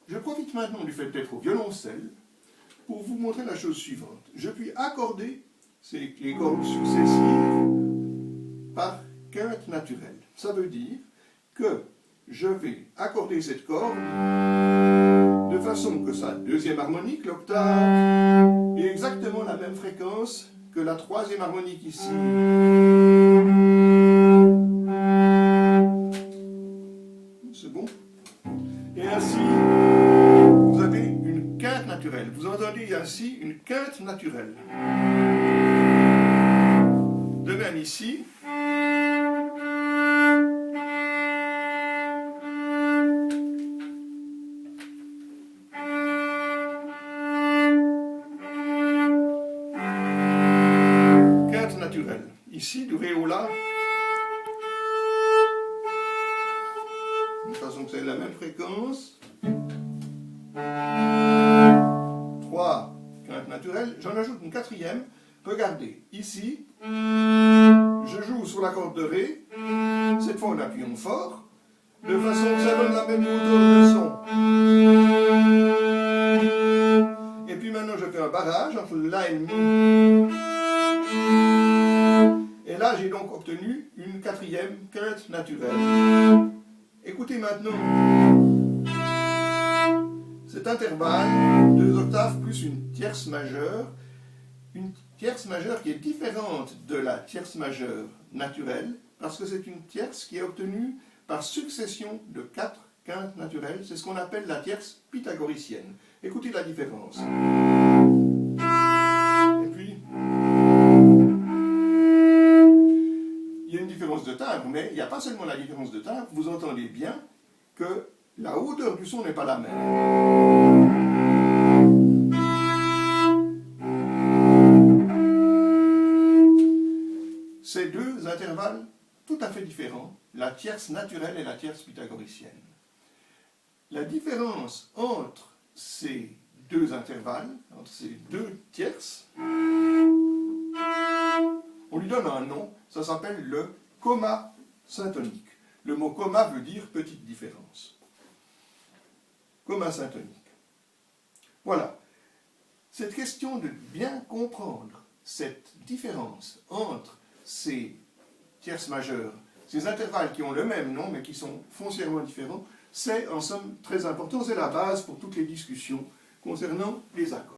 Je profite maintenant du fait d'être au violoncelle pour vous montrer la chose suivante. Je puis accorder les cordes successives par quinte naturelle. Ça veut dire que je vais accorder cette corde de façon que sa deuxième harmonique, l'octave, ait exactement la même fréquence que la troisième harmonique ici. C'est bon? Et ainsi, vous avez une quinte naturelle. Vous entendez ainsi une quinte naturelle. De même ici. Quinte naturelle. Ici, du ré au la. De façon que c'est la même fréquence. 3 quintes naturelles. J'en ajoute une quatrième. Regardez, ici, je joue sur la corde de ré, cette fois en appuyant fort, de façon que ça donne la même hauteur de son. Et puis maintenant je fais un barrage entre le la et le mi. Et là j'ai donc obtenu une quatrième quinte naturelle. Écoutez maintenant cet intervalle, 2 octaves plus une tierce majeure qui est différente de la tierce majeure naturelle, parce que c'est une tierce qui est obtenue par succession de 4 quintes naturelles. C'est ce qu'on appelle la tierce pythagoricienne. Écoutez la différence. Et puis, il y a une différence de timbre, mais il n'y a pas seulement la différence de timbre, vous entendez bien que la hauteur du son n'est pas la même. Ces deux intervalles tout à fait différents, la tierce naturelle et la tierce pythagoricienne. La différence entre ces deux intervalles, entre ces deux tierces, on lui donne un nom, ça s'appelle le comma syntonique. Le mot comma veut dire petite différence. Comma syntonique. Voilà. Cette question de bien comprendre cette différence entre ces tierces majeures, ces intervalles qui ont le même nom mais qui sont foncièrement différents, c'est en somme très important, c'est la base pour toutes les discussions concernant les accords.